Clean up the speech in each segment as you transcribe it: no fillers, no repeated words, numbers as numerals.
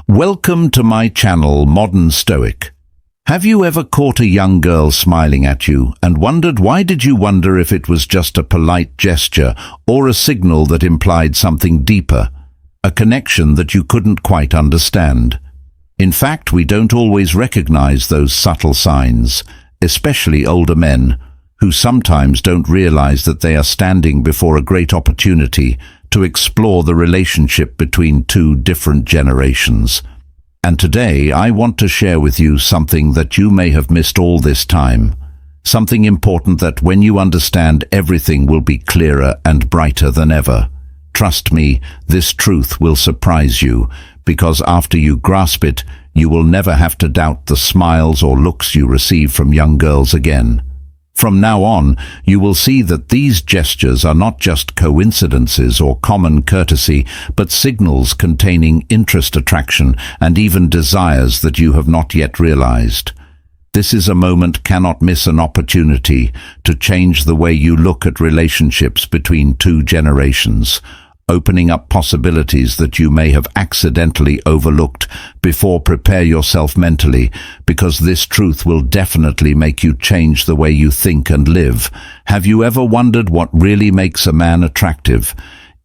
Welcome to my channel, Modern Stoic. Have you ever caught a young girl smiling at you and wondered why did you wonder if it was just a polite gesture or a signal that implied something deeper, a connection that you couldn't quite understand? In fact, we don't always recognize those subtle signs, especially older men, who sometimes don't realize that they are standing before a great opportunity to explore the relationship between two different generations. And today I want to share with you something that you may have missed all this time, something important that when you understand, everything will be clearer and brighter than ever. Trust me, this truth will surprise you, because after you grasp it, you will never have to doubt the smiles or looks you receive from young girls again. From now on, you will see that these gestures are not just coincidences or common courtesy, but signals containing interest, attraction, and even desires that you have not yet realized. This is a moment cannot miss, an opportunity to change the way you look at relationships between two generations, opening up possibilities that you may have accidentally overlooked. Prepare yourself mentally, because this truth will definitely make you change the way you think and live. Have you ever wondered what really makes a man attractive?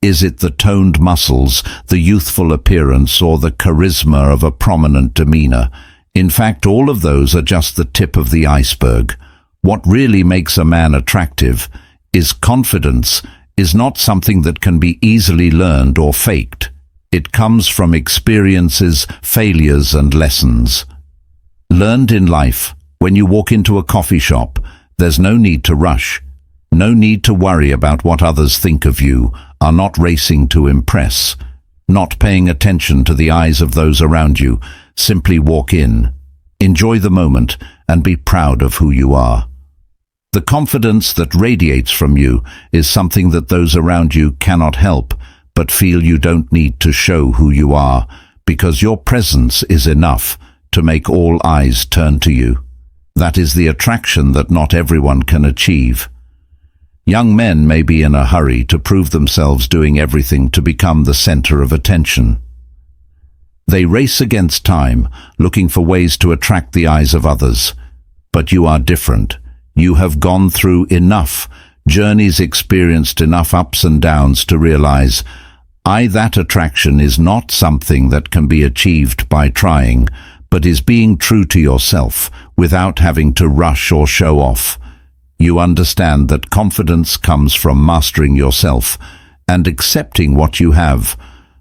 Is it the toned muscles, the youthful appearance, or the charisma of a prominent demeanor? In fact, all of those are just the tip of the iceberg. What really makes a man attractive is confidence. Is not something that can be easily learned or faked. It comes from experiences, failures, and lessons learned in life. When you walk into a coffee shop, there's no need to rush, no need to worry about what others think of you, are not racing to impress, not paying attention to the eyes of those around you. Simply walk in, enjoy the moment, and be proud of who you are. The confidence that radiates from you is something that those around you cannot help but feel. You don't need to show who you are, because your presence is enough to make all eyes turn to you. That is the attraction that not everyone can achieve. Young men may be in a hurry to prove themselves, doing everything to become the center of attention. They race against time, looking for ways to attract the eyes of others. But you are different. You have gone through enough journeys, experienced enough ups and downs to realize that attraction is not something that can be achieved by trying, but is being true to yourself without having to rush or show off. You understand that confidence comes from mastering yourself and accepting what you have,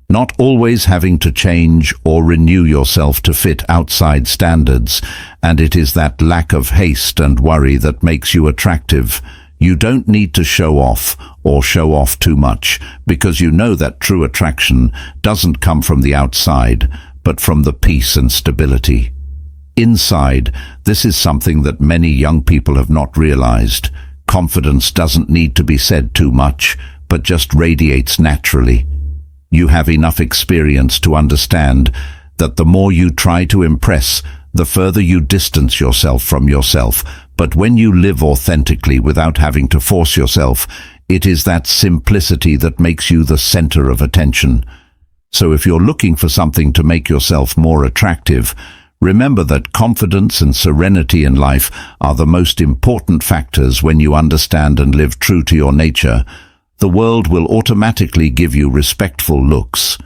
not always having to change or renew yourself to fit outside standards, and it is that lack of haste and worry that makes you attractive. You don't need to show off or show off too much, because you know that true attraction doesn't come from the outside, but from the peace and stability inside. This is something that many young people have not realized. Confidence doesn't need to be said too much, but just radiates naturally. You have enough experience to understand that the more you try to impress, the further you distance yourself from yourself. But when you live authentically without having to force yourself, it is that simplicity that makes you the center of attention. So if you're looking for something to make yourself more attractive, remember that confidence and serenity in life are the most important factors. When you understand and live true to your nature, the world will automatically give you respectful looks.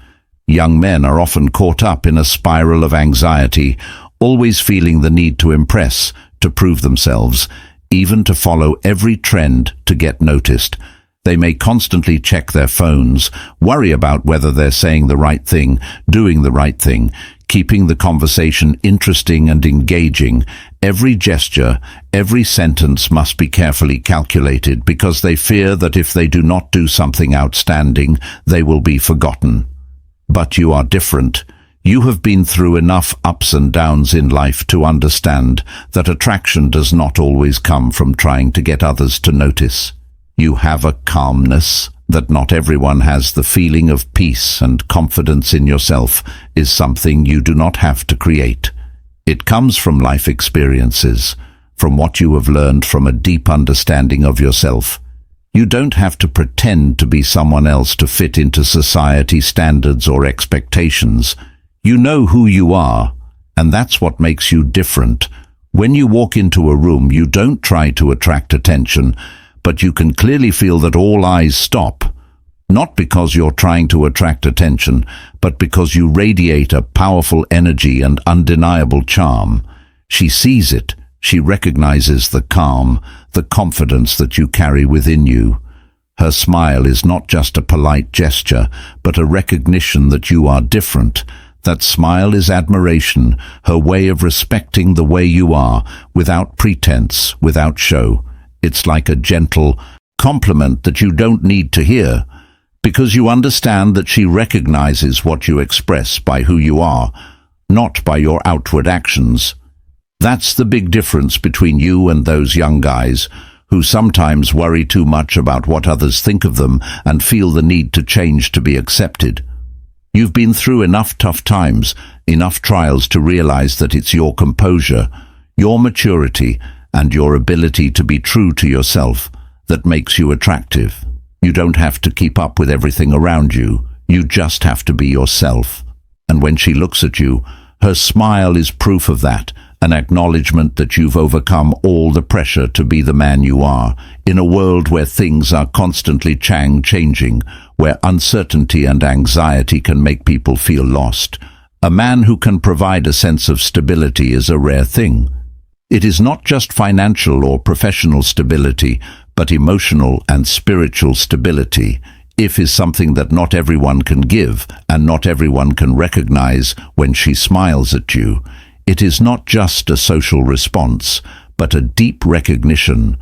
Young men are often caught up in a spiral of anxiety, always feeling the need to impress, to prove themselves, even to follow every trend to get noticed. They may constantly check their phones, worry about whether they're saying the right thing, doing the right thing, keeping the conversation interesting and engaging. Every gesture, every sentence must be carefully calculated, because they fear that if they do not do something outstanding, they will be forgotten. But you are different. You have been through enough ups and downs in life to understand that attraction does not always come from trying to get others to notice. You have a calmness that not everyone has. The feeling of peace and confidence in yourself is something you do not have to create. It comes from life experiences, from what you have learned, from a deep understanding of yourself. You don't have to pretend to be someone else to fit into society standards or expectations. You know who you are, and that's what makes you different. When you walk into a room, you don't try to attract attention, but you can clearly feel that all eyes stop. Not because you're trying to attract attention, but because you radiate a powerful energy and undeniable charm. She sees it. She recognizes the calm, the confidence that you carry within you. Her smile is not just a polite gesture, but a recognition that you are different. That smile is admiration, her way of respecting the way you are, without pretense, without show. It's like a gentle compliment that you don't need to hear, because you understand that she recognizes what you express by who you are, not by your outward actions. That's the big difference between you and those young guys who sometimes worry too much about what others think of them and feel the need to change to be accepted. You've been through enough tough times, enough trials to realize that it's your composure, your maturity, and your ability to be true to yourself that makes you attractive. You don't have to keep up with everything around you. You just have to be yourself. And when she looks at you, her smile is proof of that, an acknowledgement that you've overcome all the pressure to be the man you are, in a world where things are constantly changing, where uncertainty and anxiety can make people feel lost. A man who can provide a sense of stability is a rare thing. It is not just financial or professional stability, but emotional and spiritual stability. If is something that not everyone can give, and not everyone can recognize when she smiles at you. It is not just a social response, but a deep recognition.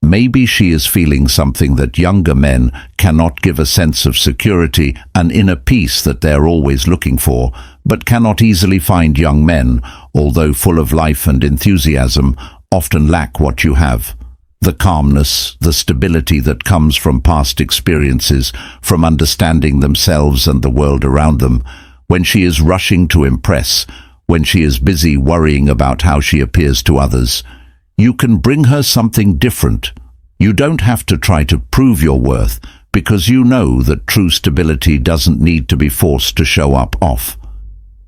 Maybe she is feeling something that younger men cannot give, a sense of security, an inner peace that they're always looking for, but cannot easily find. Young men, although full of life and enthusiasm, often lack what you have. The calmness, the stability that comes from past experiences, from understanding themselves and the world around them. When she is rushing to impress, when she is busy worrying about how she appears to others, you can bring her something different. You don't have to try to prove your worth, because you know that true stability doesn't need to be forced to show up off.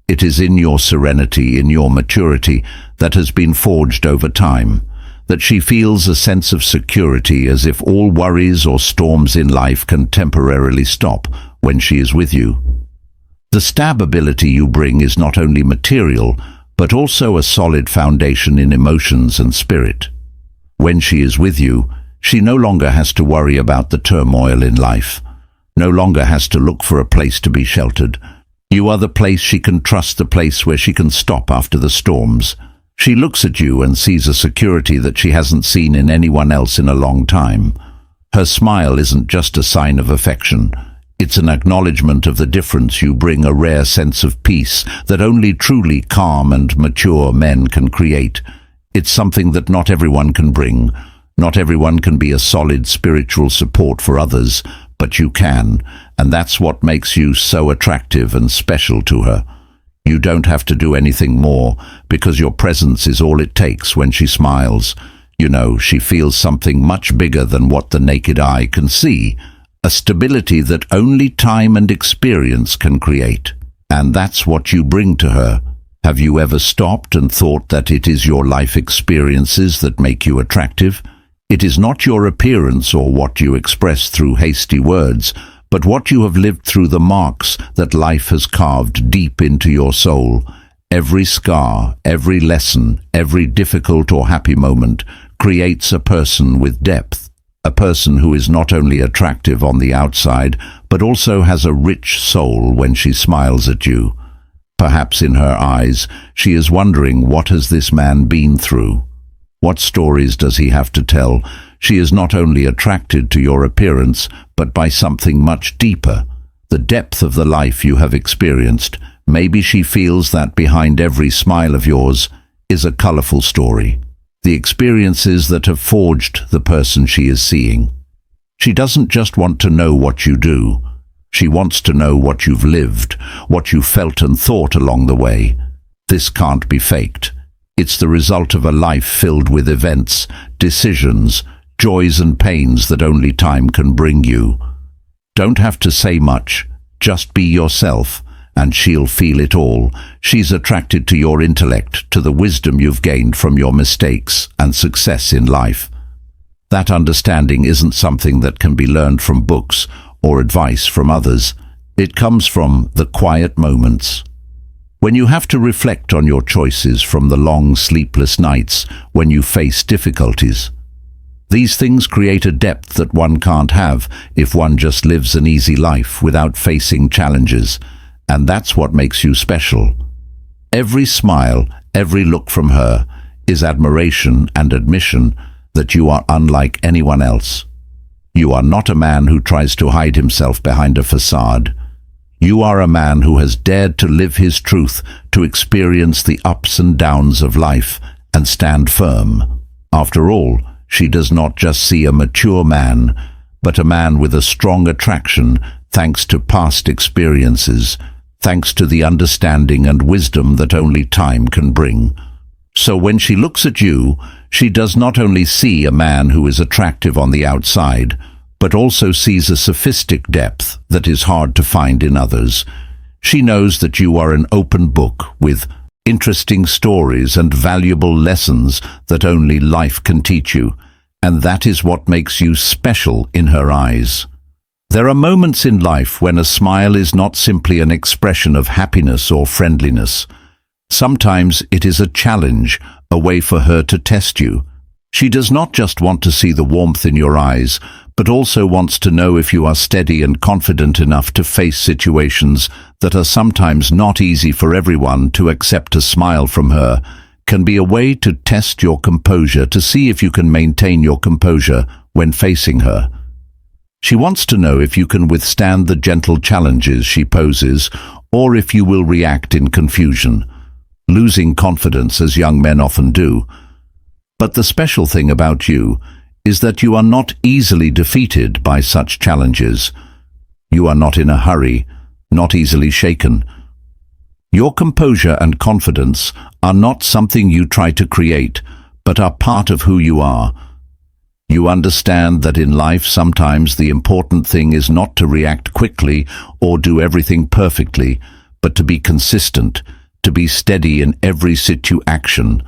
It is in your serenity, in your maturity that has been forged over time, that she feels a sense of security, as if all worries or storms in life can temporarily stop when she is with you. The stability you bring is not only material, but also a solid foundation in emotions and spirit. When she is with you, she no longer has to worry about the turmoil in life, no longer has to look for a place to be sheltered. You are the place she can trust, the place where she can stop after the storms. She looks at you and sees a security that she hasn't seen in anyone else in a long time. Her smile isn't just a sign of affection. It's an acknowledgement of the difference you bring, a rare sense of peace that only truly calm and mature men can create. It's something that not everyone can bring. Not everyone can be a solid spiritual support for others, but you can, and that's what makes you so attractive and special to her. You don't have to do anything more, because your presence is all it takes. When she smiles, you know she feels something much bigger than what the naked eye can see. A stability that only time and experience can create. And that's what you bring to her. Have you ever stopped and thought that it is your life experiences that make you attractive? It is not your appearance or what you express through hasty words, but what you have lived through, the marks that life has carved deep into your soul. Every scar, every lesson, every difficult or happy moment creates a person with depth. A person who is not only attractive on the outside, but also has a rich soul when she smiles at you. Perhaps in her eyes, she is wondering, what has this man been through? What stories does he have to tell? She is not only attracted to your appearance, but by something much deeper, the depth of the life you have experienced. Maybe she feels that behind every smile of yours is a colorful story. The experiences that have forged the person she is seeing. She doesn't just want to know what you do. She wants to know what you've lived, what you felt and thought along the way. This can't be faked. It's the result of a life filled with events, decisions, joys and pains that only time can bring you. Don't have to say much. Just be yourself, and she'll feel it all. She's attracted to your intellect, to the wisdom you've gained from your mistakes and success in life. That understanding isn't something that can be learned from books or advice from others. It comes from the quiet moments. When you have to reflect on your choices, from the long sleepless nights when you face difficulties. These things create a depth that one can't have if one just lives an easy life without facing challenges, and that's what makes you special. Every smile, every look from her is admiration and admission that you are unlike anyone else. You are not a man who tries to hide himself behind a facade. You are a man who has dared to live his truth, to experience the ups and downs of life, and stand firm. After all, she does not just see a mature man, but a man with a strong attraction, thanks to past experiences, thanks to the understanding and wisdom that only time can bring. So when she looks at you, she does not only see a man who is attractive on the outside, but also sees a sophistic depth that is hard to find in others. She knows that you are an open book with interesting stories and valuable lessons that only life can teach you, and that is what makes you special in her eyes. There are moments in life when a smile is not simply an expression of happiness or friendliness. Sometimes it is a challenge, a way for her to test you. She does not just want to see the warmth in your eyes, but also wants to know if you are steady and confident enough to face situations that are sometimes not easy for everyone. To accept a smile from her can be a way to test your composure, to see if you can maintain your composure when facing her. She wants to know if you can withstand the gentle challenges she poses, or if you will react in confusion, losing confidence as young men often do. But the special thing about you is that you are not easily defeated by such challenges. You are not in a hurry, not easily shaken. Your composure and confidence are not something you try to create, but are part of who you are. You understand that in life sometimes the important thing is not to react quickly or do everything perfectly, but to be consistent, to be steady in every situation.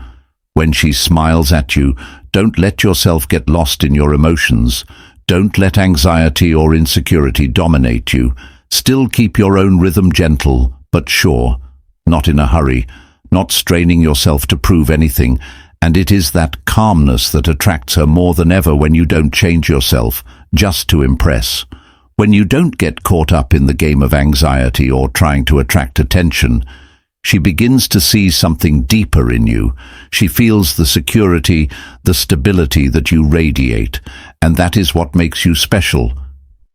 When she smiles at you, don't let yourself get lost in your emotions. Don't let anxiety or insecurity dominate you. Still keep your own rhythm, gentle but sure, not in a hurry, not straining yourself to prove anything. And it is that calmness that attracts her more than ever. When you don't change yourself just to impress. When you don't get caught up in the game of anxiety or trying to attract attention. She begins to see something deeper in you. She feels the security, the stability that you radiate, and that is what makes you special.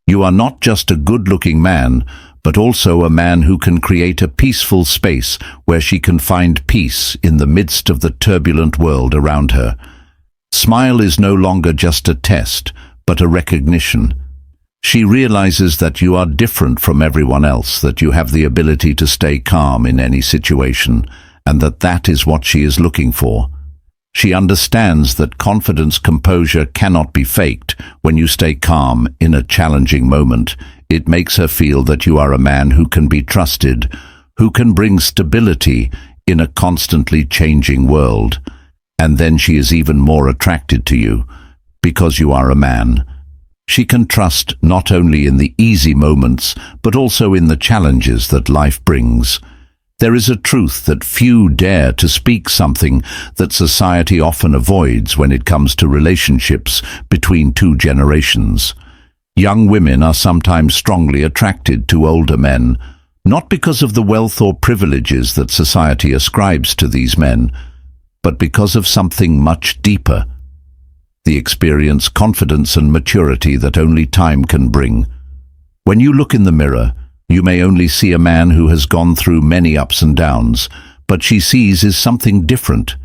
You are not just a good-looking man, but also a man who can create a peaceful space where she can find peace in the midst of the turbulent world around her. Smile is no longer just a test, but a recognition. She realizes that you are different from everyone else, that you have the ability to stay calm in any situation, and that is what she is looking for. She understands that confidence, composure cannot be faked. When you stay calm in a challenging moment, it makes her feel that you are a man who can be trusted, who can bring stability in a constantly changing world. And then she is even more attracted to you, because you are a man. She can trust not only in the easy moments, but also in the challenges that life brings. There is a truth that few dare to speak, something that society often avoids when it comes to relationships between two generations. Young women are sometimes strongly attracted to older men, not because of the wealth or privileges that society ascribes to these men, but because of something much deeper. The experience, confidence and maturity that only time can bring. When you look in the mirror, you may only see a man who has gone through many ups and downs, but she sees is something different.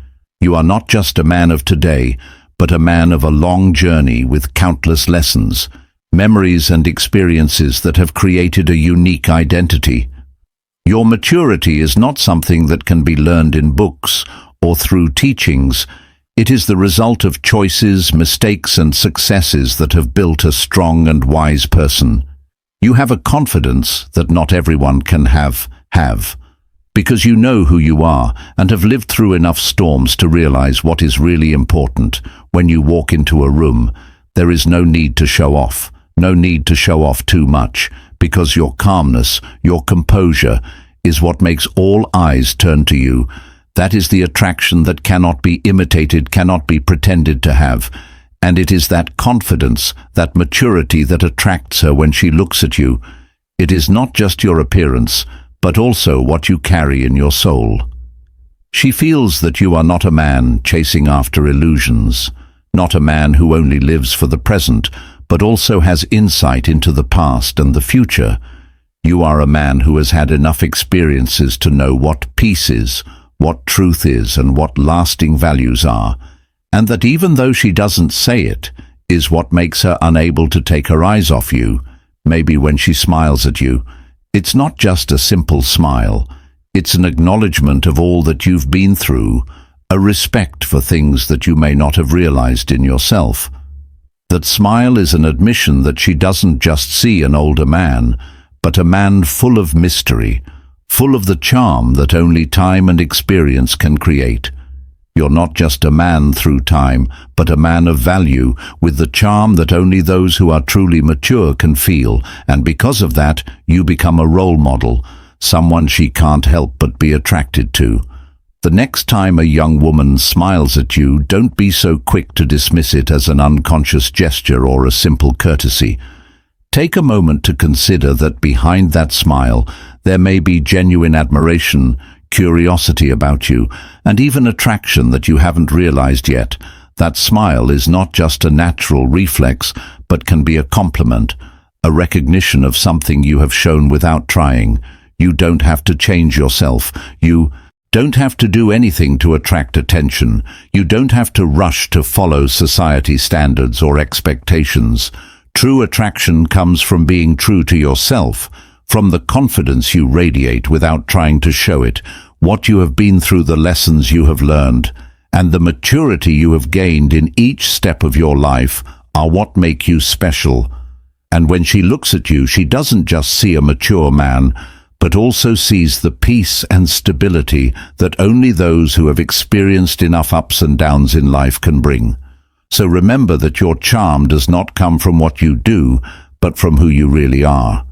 You are not just a man of today, but a man of a long journey with countless lessons, memories and experiences that have created a unique identity. Your maturity is not something that can be learned in books or through teachings. It is the result of choices, mistakes and successes that have built a strong and wise person. You have a confidence that not everyone can have. Have. Because you know who you are and have lived through enough storms to realize what is really important. When you walk into a room, there is no need to show off, no need to show off too much, because your calmness, your composure, is what makes all eyes turn to you. That is the attraction that cannot be imitated, cannot be pretended to have. And it is that confidence, that maturity that attracts her when she looks at you. It is not just your appearance, but also what you carry in your soul. She feels that you are not a man chasing after illusions, not a man who only lives for the present, but also has insight into the past and the future. You are a man who has had enough experiences to know what peace is, what truth is, and what lasting values are, and that even though she doesn't say it, is what makes her unable to take her eyes off you. Maybe when she smiles at you, it's not just a simple smile, it's an acknowledgement of all that you've been through, a respect for things that you may not have realized in yourself. That smile is an admission that she doesn't just see an older man, but a man full of mystery, full of the charm that only time and experience can create. You're not just a man through time, but a man of value, with the charm that only those who are truly mature can feel, and because of that, you become a role model, someone she can't help but be attracted to. The next time a young woman smiles at you, don't be so quick to dismiss it as an unconscious gesture or a simple courtesy. Take a moment to consider that behind that smile, there may be genuine admiration, curiosity about you, and even attraction that you haven't realized yet. That smile is not just a natural reflex, but can be a compliment, a recognition of something you have shown without trying. You don't have to change yourself. You don't have to do anything to attract attention. You don't have to rush to follow society standards or expectations. True attraction comes from being true to yourself, from the confidence you radiate without trying to show it, what you have been through, the lessons you have learned, and the maturity you have gained in each step of your life are what make you special. And when she looks at you, she doesn't just see a mature man, but also sees the peace and stability that only those who have experienced enough ups and downs in life can bring. So remember that your charm does not come from what you do, but from who you really are.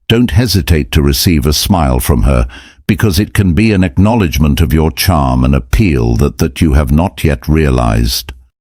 Don't hesitate to receive a smile from her, because it can be an acknowledgement of your charm, an appeal that you have not yet realized.